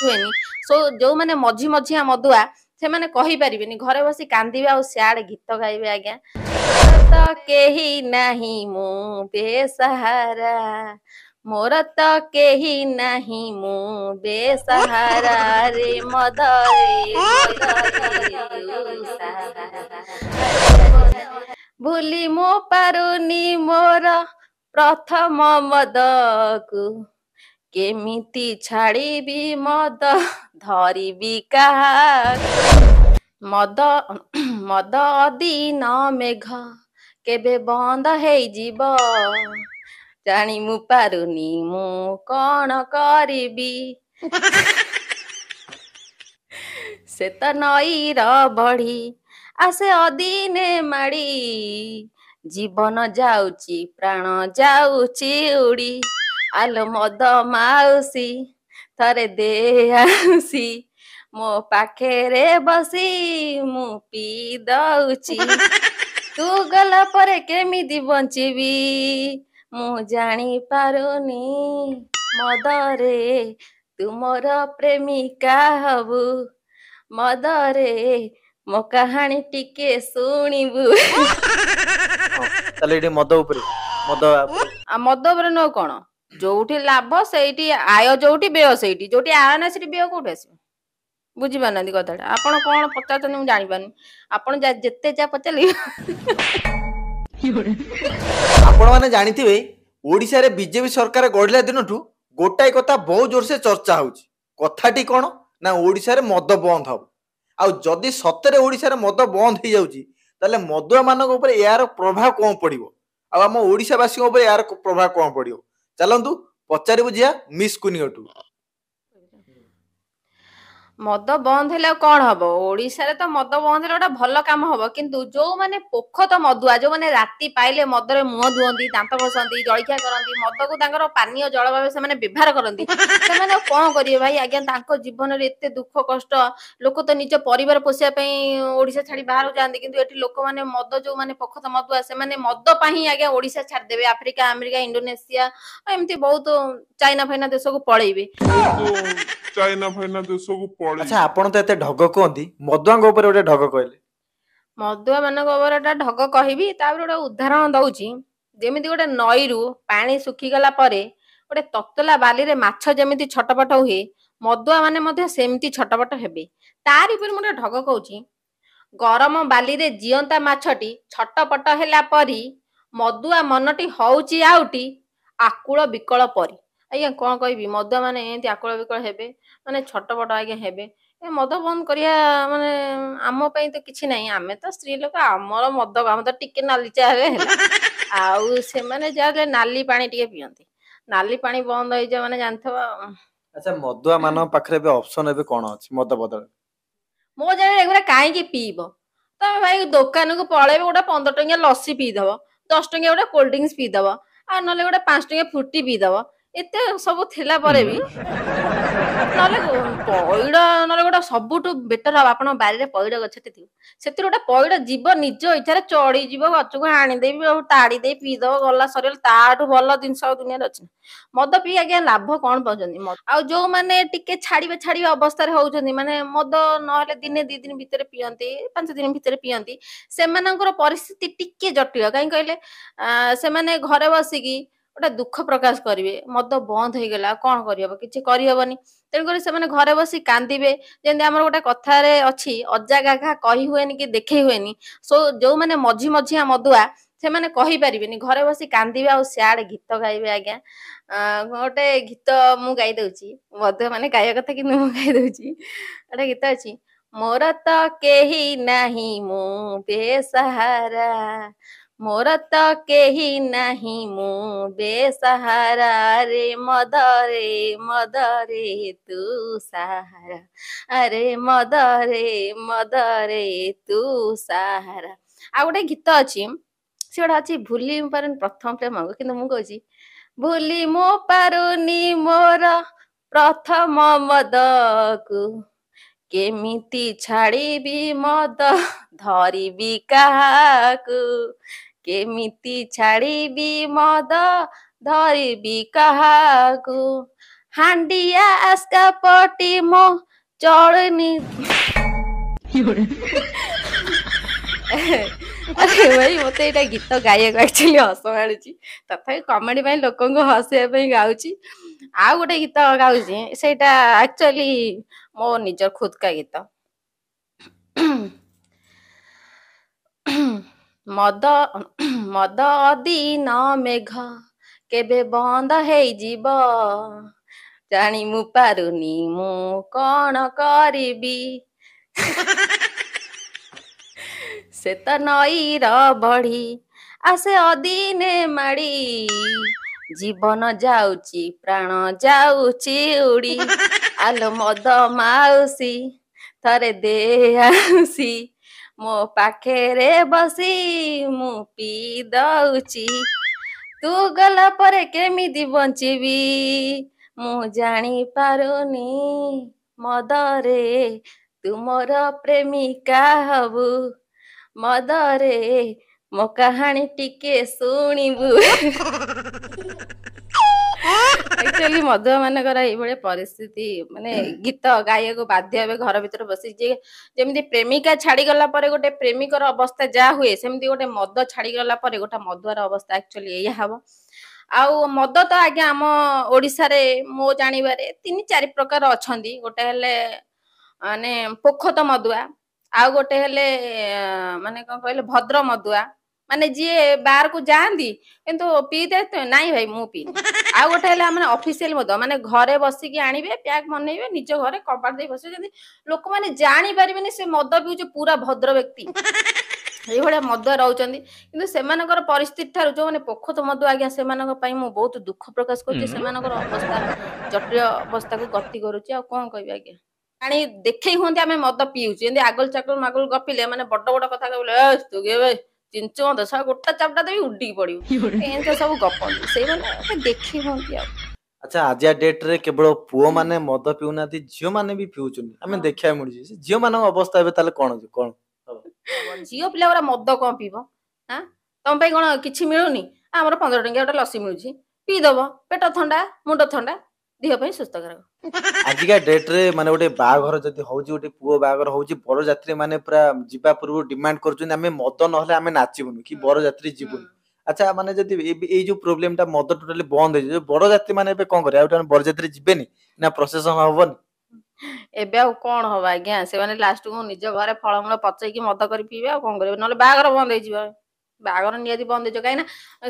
ହୁଏନି। ସୋ ଯୋଉମାନେ ମଝି ମଝିଆ ମଦୁଆ ସେମାନେ କହିପାରିବେନି, ଘରେ ବସି କାନ୍ଦିବେ ଆଉ ସିଆଡେ ଗୀତ ଗାଇବେ ଆଜ୍ଞା। ତ କେହି ନାହିଁ ମୁଁ ବେସାହାରା, ମୋର ତ କେହି ନାହିଁ ମୁଁ ବେସାହାରା ରେ ମଦରେ ମଦରେ ତୁ ସାହାରା। ଭୁଲି ମୁଁ ପାରୁନି ମୋର ପ୍ରଥମ ମଦକୁ, କେମିତି ଛାଡ଼ିବି ମଦ ଧରିବି କାହାକୁ। ମଦ ଦିନ ମେଘ କେବେ ବନ୍ଦ ହେଇଯିବ, ଜାଣି ମୁଁ ପାରୁନି ମୁଁ କଣ କରିବି। ସେ ତ ନଈର ବଢି ଆସେ ଅଦିନେ ମାଡ଼ି, ଜୀବନ ଯାଉଛି ପ୍ରାଣ ଯାଉଛି ଉଡ଼ି। ଆଲୋ ମଦ ମାଉସୀ ଥରେ ଦେ ଆଉସି, ମୋ ପାଖରେ ବସି ମୁଁ ପିଇ ଦଉଛି। ତୁ ଗଲା ପରେ କେମିତି ବଞ୍ଚିବି ମୁଁ ଜାଣି ପାରୁନି, ମଦରେ ତୁ ମୋର ପ୍ରେମିକା ହବୁ, ମଦରେ ମୋ କାହାଣୀ ଟିକେ ଶୁଣିବୁ। ତାହେଲେ ଏଠି ମଦ ଉପରେ ଆଉ ମଦ ଉପରେ ନୁହଁ କଣ, ଯୋଉଠି ଲାଭ ସେଇଠି ଆୟ, ଯୋଉଠି ବ୍ୟୟ ସେଇଠି, ଯୋଉଠି ଆୟ ନା ସେଠି ବ୍ୟୟ କୋଉଠି ଆସିବ। ବୁଝିପାରୁନାହାନ୍ତି କଥାଟା, ଆପଣ କଣ ପଚାରୁଛନ୍ତି ମୁଁ ଜାଣିପାରୁନି। ଆପଣ ଯେତେ ଯା ପଚାରିଲେ ଆପଣ ମାନେ ଜାଣିଥିବେ ଓଡ଼ିଶାରେ ବିଜେପି ସରକାର ଗଢ଼ିଲା ଦିନଠୁ ଗୋଟାଏ କଥା ବହୁତ ଜୋରସେ ଚର୍ଚ୍ଚା ହଉଛି। କଥାଟି କଣ ନା ଓଡ଼ିଶାରେ ମଦ ବନ୍ଦ ହବ। ଆଉ ଯଦି ସତରେ ଓଡ଼ିଶାରେ ମଦ ବନ୍ଦ ହେଇଯାଉଛି ତାହେଲେ ମଦୁଆ ମାନଙ୍କ ଉପରେ ଏହାର ପ୍ରଭାବ କଣ ପଡ଼ିବ, ଆଉ ଆମ ଓଡ଼ିଶାବାସୀଙ୍କ ଉପରେ ଏହାର ପ୍ରଭାବ କଣ ପଡ଼ିବ। ଚାଲନ୍ତୁ ପଚାରିବୁ ଯିବା ମିସ୍ କୁନିଙ୍କଠୁ। ମଦ ବନ୍ଦ ହେଲେ ଆଉ କଣ ହବ, ଓଡିଶାରେ ତ ମଦ ବନ୍ଦ ହେଲେ ଗୋଟେ ଭଲ କାମ ହବ, କିନ୍ତୁ ଯୋଉମାନେ ପୋଖତ ମଦୁଆ, ଯୋଉମାନେ ରାତି ପାଇଲେ ମଦରେ ମୁହଁ ଧୁଅନ୍ତି, ଦାନ୍ତ ଘଷନ୍ତି, ଜଳଖିଆ କରନ୍ତି, ମଦକୁ ତାଙ୍କର ପାନୀୟ ଜଳ ଭାବେ ସେମାନେ ବ୍ୟବହାର କରନ୍ତି, ସେମାନେ ଆଉ କଣ କରିବେ ଭାଇ। ଆଜ୍ଞା ତାଙ୍କ ଜୀବନରେ ଏତେ ଦୁଃଖ କଷ୍ଟ, ଲୋକ ତ ନିଜ ପରିବାର ପୋଷିବା ପାଇଁ ଓଡିଶା ଛାଡି ବାହାରକୁ ଯାଆନ୍ତି, କିନ୍ତୁ ଏଠି ଲୋକମାନେ ମଦ, ଯୋଉମାନେ ପୋଖତ ମଦୁଆ ସେମାନେ ମଦ ପାଇଁ ହିଁ ଆଜ୍ଞା ଓଡିଶା ଛାଡିଦେବେ, ଆଫ୍ରିକା, ଆମେରିକା, ଇଣ୍ଡୋନେସିଆ, ଏମିତି ବହୁତ ଚାଇନା ଫାଇନା ଦେଶକୁ ପଳେଇବେ। ଆଚ୍ଛା ଆପଣ ତ ଏତେ ଢଗ କୁହନ୍ତି, ମଦୁଆଙ୍କ ଉପରେ ଗୋଟେ ଢଗ କହିଲେ। ମଦୁଆ ମାନଙ୍କ ଉପରେ ଗୋଟେ ଢଗ କହିବି, ତାପରେ ଗୋଟେ ଉଦାହରଣ ଦଉଛି। ଯେମିତି ଗୋଟେ ନଈରୁ ପାଣି ଶୁଖିଗଲା ପରେ ଗୋଟେ ତତଲା ବାଲିରେ ମାଛ ଯେମିତି ଛଟପଟ ହୁଏ, ମଦୁଆ ମାନେ ମଧ୍ୟ ସେମିତି ଛଟପଟ ହେବେ। ତାରି ଉପରେ ମୁଁ ଗୋଟେ ଢଗ କହୁଛି। ଗରମ ବାଲିରେ ଜିଅନ୍ତା ମାଛଟି ଛଟପଟ ହେଲା ପରି, ମଦୁଆ ମନଟି ହଉଛି ଆଉଟି ଆକୁଳ ବିକଳ ପରି। ଆଜ୍ଞା କଣ କହିବି, ମଦୁଆ ମାନେ ଏମିତି ଆକୁଳ ବିକଳ ହେବେ, ମାନେ ଛଟପଟ ଆଜ୍ଞା ହେବେ। ଏ ମଦ ବନ୍ଦ କରିବା ମାନେ ଆମ ପାଇଁ ତ କିଛି ନାହିଁ, ଆମେ ତ ସ୍ତ୍ରୀ ଲୋକ, ଆମର ମଦ ଆମ ତ ଟିକେ ନାଲି ଚା ହେଲେ ହେଲା। ଆଉ ସେମାନେ ଯାହା ନାଲି ପାଣି ଟିକେ ପିଅନ୍ତି, ନାଲି ପାଣି ବନ୍ଦ ହେଇଯିବ ମାନେ ଜାଣିଥିବ। ଆଚ୍ଛା ମଦୁଆ ମାନଙ୍କ ପାଖରେ ଏବେ ଅପସନ ଏବେ କଣ ଅଛି ମଦ ବଦଳରେ? ମୋ ଜାଣିବାରେ ଏଗୁରା କାହିଁକି ପିଇବ, ତମେ ଭାଇ ଦୋକାନକୁ ପଳେଇବ, ଗୋଟେ 15 ଟଙ୍କିଆ ଲସି ପିଇଦବ, 10 ଟଙ୍କିଆ ଗୋଟେ କୋଲ୍ଡଡ୍ରିଙ୍କସ ପିଇଦବ, ଆଉ ନହେଲେ ଗୋଟେ 5 ଟଙ୍କିଆ ଫ୍ରୁଟି ପିଇଦବ। ଏତେ ସବୁ ଥିଲା ପରେ ବି ନହେଲେ ପଇଡ, ନହେଲେ ଗୋଟେ ସବୁଠୁ ବେଟର ହବ ଆପଣଙ୍କ ବାରିରେ ପଇଡ ଗଛଟେ ଥିବ, ସେଥିରେ ଗୋଟେ ପଇଡ ଯିବ ନିଜ ଇଚ୍ଛାରେ ଚଢିଯିବ ଗଛକୁ, ହାଣି ଦେଇବି ଆଉ ତାଡି ଦେଇ ପିଇଦବ, ଗଲା ସରିଗଲା। ତାଠୁ ଭଲ ଜିନିଷ ଆଉ ଦୁନିଆରେ ଅଛି। ମଦ ପିଇ ଆଜ୍ଞା ଲାଭ କଣ ପାଉଛନ୍ତି। ଆଉ ଯୋଉମାନେ ଟିକେ ଛାଡିବା ଅବସ୍ଥାରେ ହଉଛନ୍ତି, ମାନେ ମଦ ନହେଲେ ଦିନେ 2 ଦିନ ଭିତରେ ପିଅନ୍ତି, 5 ଦିନ ଭିତରେ ପିଅନ୍ତି, ସେମାନଙ୍କର ପରିସ୍ଥିତି ଟିକେ ଜଟିଳ। କାହିଁ କହିଲେ, ସେମାନେ ଘରେ ବସିକି ଗୋଟେ ଦୁଃଖ ପ୍ରକାଶ କରିବେ, ମଦ ବନ୍ଦ ହେଇଗଲା କଣ କରିହବ, କିଛି କରିହବନି। ତେଣୁକରି ସେମାନେ ଘରେ ବସି କାନ୍ଦିବେ। ଯେମିତି ଆମର ଗୋଟେ କଥାରେ ଅଛି, ଅଜାଗା ଘା କହି ହୁଏନି କି ଦେଖେଇ ହୁଏନି। ଯୋଉମାନେ ମଝି ମଝିଆ ମଦୁଆ ସେମାନେ କହିପାରିବେନି, ଘରେ ବସି କାନ୍ଦିବେ ଆଉ ସିଆଡେ ଗୀତ ଗାଇବେ ଆଜ୍ଞା। ଗୋଟେ ଗୀତ ମୁଁ ଗାଇ ଦଉଛି, ମଦୁଆ ମାନେ ଗାଇବା କଥା କିନ୍ତୁ ମୁଁ ଗାଇ ଦଉଛି। ଗୋଟେ ଗୀତ ଅଛି, ମୋର ତ କେହି ନାହିଁ ମୁଁ ବେସାହାରା, ମୋର ତ କେହି ନାହିଁ ମୁଁ ବେସାହାରା ରେ ମଦରେ ମଦରେ ତୁ ସାହାରା, ଆରେ ମଦରେ ତୁ ସାହାରା। ଆଉ ଗୋଟେ ଗୀତ ଅଛି, ସେ ଗୋଟେ ଅଛି, ଭୁଲି ମୁଁ ପାରୁନି ପ୍ରଥମ ପ୍ରେମକୁ, କିନ୍ତୁ ମୁଁ କହୁଛି, ଭୁଲି ମୁଁ ପାରୁନି ମୋର ପ୍ରଥମ ମଦକୁ, କେମିତି ଛାଡ଼ିବି ମଦ ଧରିବି କାହାକୁ, କେମିତି ଛାଡ଼ିବି ମଦ ଧରିବି କାହାକୁ, ହାଣ୍ଡିଆ ଆସ୍କା ପଟି ମୋ ଚଳନି ଆରେ ଭାଇ ମତେ ଏଇଟା ଗୀତ ଗାଇବାକୁ ଆକ୍ଚୁଆଲି ହସ ମାଡୁଛି, ତଥାପି କମେଡି ପାଇଁ ଲୋକଙ୍କୁ ହସେଇବା ପାଇଁ ଗାଉଛି। ଆଉ ଗୋଟେ ଗୀତ ଗାଉଛି ସେଇଟା ଆକ୍ଚୁଆଲି ମୋ ନିଜ ଖୁଦକା ଗୀତ। ମଦ ମଦ ଅଦିନ ମେଘ କେବେ ବନ୍ଦ ହେଇଯିବ, ଜାଣି ମୁଁ ପାରୁନି ମୁଁ କଣ କରିବି, ସେ ତ ନଈର ବଢି ଆସେ ଅଦିନେ ମାଡି, ଜୀବନ ଯାଉଛି ପ୍ରାଣ ଯାଉଛି ଉଡି, ଆଲୋ ମଦ ମାଉସୀ ଥରେ ଦେ ଆଉସି, ମୋ ପାଖରେ ବସି ମୁଁ ପିଇ ଦଉଛି, ତୁ ଗଲା ପରେ କେମିତି ବଞ୍ଚିବି ମୁଁ ଜାଣି ପାରୁନି, ମଦରେ ତୁ ମୋର ପ୍ରେମିକା ହବୁ, ମଦରେ ମୋ କାହାଣୀ ଟିକେ ଶୁଣିବୁ। ଆକ୍ଚୁଆଲି ମଧୁଆ ମାନଙ୍କର ଏଇଭଳିଆ ପରିସ୍ଥିତି, ମାନେ ଗୀତ ଗାଇବାକୁ ବାଧ୍ୟ ହେବେ ଘର ଭିତରେ ବସି। ଯିଏ ଯେମିତି ପ୍ରେମିକା ଛାଡିଗଲା ପରେ ଗୋଟେ ପ୍ରେମିକର ଅବସ୍ଥା ଯାହା ହୁଏ, ସେମିତି ଗୋଟେ ମଦ ଛାଡିଗଲା ପରେ ଗୋଟେ ମଦୁଆର ଅବସ୍ଥା ଆକ୍ଚୁଆଲି ଏଇଆ ହବ। ଆଉ ମଦ ତ ଆଜ୍ଞା ଆମ ଓଡିଶାରେ ମୋ ଜାଣିବାରେ 3-4 ପ୍ରକାର ଅଛନ୍ତି। ଗୋଟେ ହେଲେ ମାନେ ପୋଖତ ମଦୁଆ, ଆଉ ଗୋଟେ ହେଲେ ମାନେ କଣ କହିଲେ ଭଦ୍ର ମଦୁଆ, ମାନେ ଯିଏ ବାହାରକୁ ଯାଆନ୍ତି କିନ୍ତୁ ପିଇତେ ନାଇଁ ଭାଇ ମୁଁ ପିଇନି। ଆଉ ଗୋଟେ ହେଲେ ଆମର ଅଫିସିଆଲ ମଦ, ମାନେ ଘରେ ବସିକି ଆଣିବେ ପ୍ୟାକ୍ ବନେଇବେ ନିଜ ଘରେ କବାଟ ଦେଇ ବସିବେ, ଯେମିତି ଲୋକମାନେ ଜାଣି ପାରିବେନି ସେ ମଦ ପିଉଛି ପୁରା ଭଦ୍ର ବ୍ୟକ୍ତି, ଏଇଭଳିଆ ମଦୁଆ ରହୁଛନ୍ତି। କିନ୍ତୁ ସେମାନଙ୍କର ପରିସ୍ଥିତି ଠାରୁ ଯୋଉମାନେ ପୋଖତ ମଦୁଆ ଆଜ୍ଞା ସେମାନଙ୍କ ପାଇଁ ମୁଁ ବହୁତ ଦୁଃଖ ପ୍ରକାଶ କରୁଛି। ସେମାନଙ୍କର ଅବସ୍ଥା ଜଟିଳ ଅବସ୍ଥାକୁ ଗତି କରୁଛି। ଆଉ କଣ କହିବି ଆଜ୍ଞା, ଆଣି ଦେଖେଇ ହୁଅନ୍ତି ଆମେ ମଦ ପିଉଛୁ, ଏମିତି ଆଗଲ ଚାକଲ ମାଗଲ ଗପିଲେ ମାନେ ବଡ ବଡ କଥା କହିଲେ ତୁ କେବେ ଚିଞ୍ଚ ମଦ ସା ଗୋଟା ଚାପଟା ଦେବି ଉଡିକି ପଡିବୁ, ଏମିତି ସବୁ ଗପନ୍ତି ସେଇମାନେ ଦେଖେଇ ହୁଅନ୍ତି। ଆଉ ଆଚ୍ଛା, ଆଜିଆ ଡେଟ ରେ କେବଳ ପୁଅ ମାନେ ମଦ ପିଉନାହାନ୍ତି, ଝିଅ ମାନେ ବି ପିଉଛନ୍ତି, ଆମେ ଦେଖିବାକୁ ମିଳୁଛି। ସେ ଝିଅ ମାନଙ୍କ ଅବସ୍ଥା ଏବେ ତାହେଲେ କଣ କଣ ହବ? ଝିଅ ପିଲା ଗୁରା ମଦ କଣ ପିଇବ? ଆଁ ତମ ପାଇଁ କଣ କିଛି ମିଳୁନି? ଆମର 15 ଟଙ୍କିଆ ଗୋଟେ ଲସି ମିଳୁଛି, ପିଇଦବ, ପେଟ ଥଣ୍ଡା, ମୁଣ୍ଡ ଥଣ୍ଡା, ଦେହ ପାଇଁ ସୁସ୍ଥକାରକ। ଆଜିକା ଡେଟ ରେ ମାନେ ଗୋଟେ ବାହାଘର ଯଦି ହଉଛି, ଗୋଟେ ପୁଅ ବାହାଘର ହଉଛି, ବରଯାତ୍ରୀ ମାନେ ପୁରା ଯିବା ପୂର୍ବରୁ ଡିମାଣ୍ଡ କରୁଛନ୍ତି ଆମେ ମଦ ନହେଲେ ଆମେ ନାଚିବୁନୁ କି ବରଯାତ୍ରୀ ଯିବୁନୁ। ଆଚ୍ଛା, ମାନେ ଯଦି ଏଇ ଯୋଉ ପ୍ରୋବ୍ଲେମ ଟା ମଦ ଟୋଟାଲି ବନ୍ଦ ହେଇଯିବ, ବରଯାତ୍ରୀ ମାନେ ଏବେ କଣ କରିବେ? ଆଉ ବରଯାତ୍ରୀ ଯିବେନି ନା ପ୍ରସେସନ ହବନି? ଏବେ ଆଉ କଣ ହବ ଆଜ୍ଞା, ସେମାନେ ଲାଷ୍ଟକୁ ନିଜ ଘରେ ଫଳମୂଳ ପଚେଇକି ମଦ କରି ପିଇବେ। ଆଉ କଣ କରିବେ? ନହେଲେ ବାହାଘର ବନ୍ଦ ହେଇଯିବ। ବାହାଘର ନିହାତି ବନ୍ଦ ହେଇଯିବ, କାହିଁକି ନା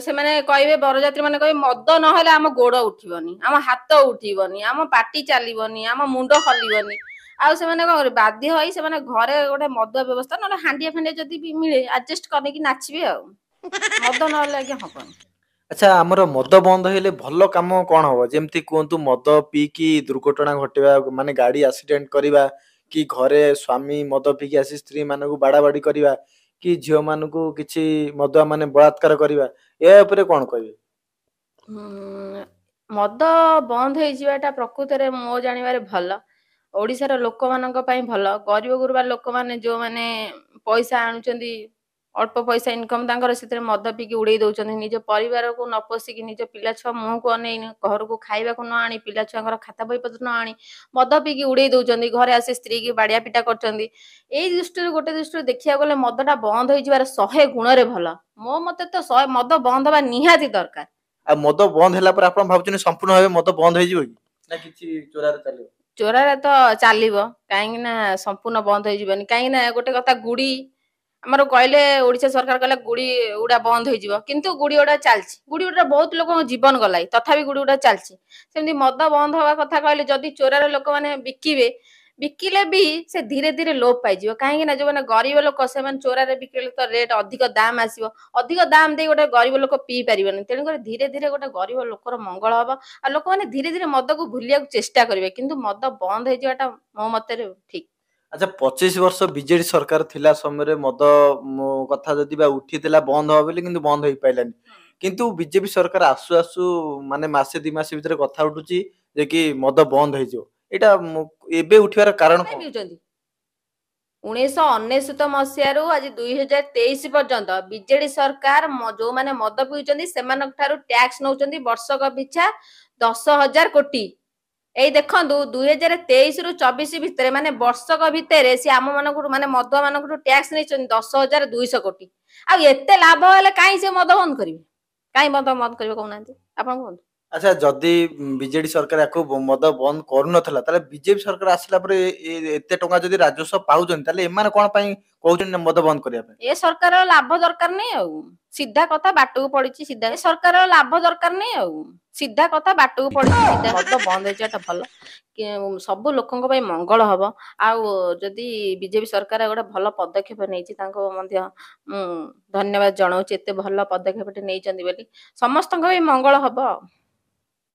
ସେମାନେ କହିବେ, ବରଯାତ୍ରୀ ମାନେ କହିବେ ମଦ ନହେଲେ ଆମ ଗୋଡ ଉଠିବନି, ଆମ ହାତ ଉଠିବନି, ଆମ ପାଟି ଚାଲିବନି, ଆମ ମୁଣ୍ଡ ହଲିବନି। ଆଉ ସେମାନେ କଣ କରିବେ? ବାଧ୍ୟ ହୋଇ ସେମାନେ ଘରେ ଗୋଟେ ମଦୁଆ ବ୍ୟବସ୍ଥା ନହେଲେ ହାଣ୍ଡିଆ ଫାଣ୍ଡିଆ ଯଦି ବି ମିଳେ ଆଡଜଷ୍ଟ କରିକି ନାଚିବେ। ଆଉ ମଦ ନହେଲେ ଆଜ୍ଞା ହବନି। ଆଚ୍ଛା, ଆମର ମଦ ବନ୍ଦ ହେଇଲେ ଭଲ କାମ କଣ ହବ? ଯେମିତି କୁହନ୍ତୁ, ମଦ ପିଇକି ଦୁର୍ଘଟଣା ଘଟିବା, ମାନେ ଗାଡି ଆକ୍ସିଡେଣ୍ଟ କରିବା, କି ଘରେ ସ୍ଵାମୀ ମଦ ପିଇକି ଆସି ସ୍ତ୍ରୀ ମାନଙ୍କୁ ବାଡା ବାଡି କରିବା, କି ଝିଅ ମାନଙ୍କୁ କିଛି ମଦୁଆ ମାନେ ବଳାତ୍କାର କରିବା, ଏହା ଉପରେ କଣ କହିବେ? ମଦ ବନ୍ଦ ହେଇଯିବାଟା ପ୍ରକୃତରେ ମୋ ଜାଣିବାରେ ଭଲ। ଓଡିଶାର ଲୋକମାନଙ୍କ ପାଇଁ ଭଲ। ଗରିବ ଗୁରୁବା ଲୋକମାନେ ଯୋଉମାନେ ପଇସା ଆଣୁଛନ୍ତି, ଅଳ୍ପ ପଇସା ଇନକମ ତାଙ୍କର, ସେଥିରେ ମଦ ପିଇକି ଉଡେଇ ଦଉଛନ୍ତି। ନିଜ ପରିବାରକୁ ନ ପୋଷିକି, ନିଜ ପିଲା ଛୁଆ ମୁହଁକୁ ଅନେଇ, ଘରକୁ ଖାଇବାକୁ ନ ଆଣି, ପିଲା ଛୁଆଙ୍କର ଖାତା ବହିପତ୍ର ନ ଆଣି ମଦ ପିଇକି ଉଡେଇ ଦଉଛନ୍ତି। ଘରେ ଆସି ସ୍ତ୍ରୀ କି ବାଡିଆ ପିଟା କରୁଛନ୍ତି। ଏଇ ଦୃଷ୍ଟିରୁ ଗୋଟେ ଦୃଷ୍ଟିରୁ ଦେଖିବାକୁ ଗଲେ ମଦଟା ବନ୍ଦ ହେଇଯିବାର 100 ଗୁଣରେ ଭଲ। ମୋ ମତେ ତ ମଦ ବନ୍ଦ ହବା ନିହାତି ଦରକାର। ଆଉ ମଦ ବନ୍ଦ ହେଲା ପରେ ଆପଣ ଭାବୁଛନ୍ତି ସମ୍ପୂର୍ଣ୍ଣ ଭାବେ ମଦ ବନ୍ଦ ହେଇଯିବ କି, ନା କିଛି ଚୋରାରେ ଚାଲିବ? ଚୋରାରେ ତ ଚାଲିବ, କାହିଁକି ନା ସମ୍ପୂର୍ଣ୍ଣ ବନ୍ଦ ହେଇଯିବନି। କାହିଁକି ନା ଗୋଟେ କଥା, ଗୁଡି ଆମର କହିଲେ ଓଡିଶା ସରକାର କହିଲେ ଗୁଡି ଗୁଡା ବନ୍ଦ ହେଇଯିବ, କିନ୍ତୁ ଗୁଡି ଗୁଡା ଚାଲିଛି। ଗୁଡି ଗୁଡା ବହୁତ ଲୋକଙ୍କ ଜୀବନ ଗଲାଇ, ତଥାପି ଗୁଡି ଗୁଡା ଚାଲିଛି। ସେମିତି ମଦ ବନ୍ଦ ହବା କଥା କହିଲେ, ଯଦି ଚୋରାରେ ଲୋକମାନେ ବିକିବେ, ବିକିଲେ ବି ସେ ଧୀରେ ଧୀରେ ଲୋପ ପାଇଯିବ। କାହିଁକି ନା ଯୋଉମାନେ ଗରିବ ଲୋକ, ସେମାନେ ଚୋରାରେ ବିକିଲେ ତ ରେଟ୍ ଅଧିକ ଦାମ ଆସିବ, ଅଧିକ ଦାମ ଦେଇ ଗୋଟେ ଗରିବ ଲୋକ ପିଇ ପାରିବନି। ତେଣୁକରି ଧୀରେ ଧୀରେ ଗୋଟେ ଗରିବ ଲୋକର ମଙ୍ଗଳ ହବ, ଆଉ ଲୋକମାନେ ଧୀରେ ଧୀରେ ମଦକୁ ଭୁଲିବାକୁ ଚେଷ୍ଟା କରିବେ। କିନ୍ତୁ ମଦ ବନ୍ଦ ହେଇଯିବାଟା ମୋ ମତରେ ଠିକ। ଆଚ୍ଛା, 25 ବର୍ଷ ବିଜେଡି ସରକାର ଥିଲା ସମୟରେ ମଦ କଥା ଯଦି ବା ଉଠିଥିଲା ବନ୍ଦ ହବ ବୋଲି, କିନ୍ତୁ ବନ୍ଦ ହେଇପାରିଲାନି। କିନ୍ତୁ ବିଜେପି ସରକାର ଆସୁ ଆସୁ ମାନେ ମାସେ 2 ମାସ ଭିତରେ କଥା ଉଠୁଛି ଯେ କି ମଦ ବନ୍ଦ ହେଇଯିବ। ଏଇଟା ଏବେ ଉଠିବାର କାରଣ କଣ? 1999 ମସିହାରୁ ଆଜି 2023 ପର୍ଯ୍ୟନ୍ତ ବିଜେଡି ସରକାର ଯୋଉମାନେ ମଦ ପିଉଛନ୍ତି ସେମାନଙ୍କ ଠାରୁ ଟ୍ୟାକ୍ସ ନଉଛନ୍ତି ବର୍ଷକ ପିଛା 10,000 କୋଟି। ଏଇ ଦେଖନ୍ତୁ 2023 ରୁ 24 ଭିତରେ ମାନେ ବର୍ଷକ ଭିତରେ ସେ ଆମ ମାନଙ୍କଠୁ ମାନେ ମଦ ମାନଙ୍କଠୁ ଟ୍ୟାକ୍ସ ନେଇଛନ୍ତି 10,200 କୋଟି। ଆଉ ଏତେ ଲାଭ ହେଲେ କାହିଁ ସେ ମଦ ବନ୍ଦ କରିବେ? କାହିଁ ମଦ ବନ୍ଦ କରିବେ କହୁନାହାନ୍ତି ଆପଣ କୁହନ୍ତୁ। ଆଚ୍ଛା ଯଦି ବିଜେଡି ସରକାର ୟାକୁ ମଦ ବନ୍ଦ କରୁନଥିଲା ତାହେଲେ ବିଜେପି ସରକାର ଆସିଲା ପରେ ଏତେ ଟଙ୍କା ଯଦି ରାଜସ୍ୱ ପାଉଛନ୍ତି ତାହେଲେ ଏମାନେ କଣ ପାଇଁ କହୁଛନ୍ତି ମଦ ବନ୍ଦ କରିବା ପାଇଁ? ଏ ସରକାର ଲାଭ ଦରକାର ନାହିଁ ଆଉ ସିଧା କଥା ବାଟକୁ ପଡିଛି ସିଧା। ଏ ସରକାର ଲାଭ ଦରକାର ନାହିଁ ଆଉ ସିଧା କଥା ବାଟକୁ ପଡିଛି ସିଧା। ମଦ ବନ୍ଦ ହେଇଯିବାଟା ଭଲ ସବୁ ଲୋକଙ୍କ ପାଇଁ ମଙ୍ଗଳ ହବ। ଆଉ ଯଦି ବିଜେପି ସରକାର ଗୋଟେ ଭଲ ପଦକ୍ଷେପ ନେଇଛି ତାଙ୍କୁ ମଧ୍ୟ ମୁଁ ଧନ୍ୟବାଦ ଜଣାଉଛି ଏତେ ଭଲ ପଦକ୍ଷେପଟେ ନେଇଛନ୍ତି ବୋଲି ସମସ୍ତଙ୍କ ପାଇଁ ମଙ୍ଗଳ ହବ।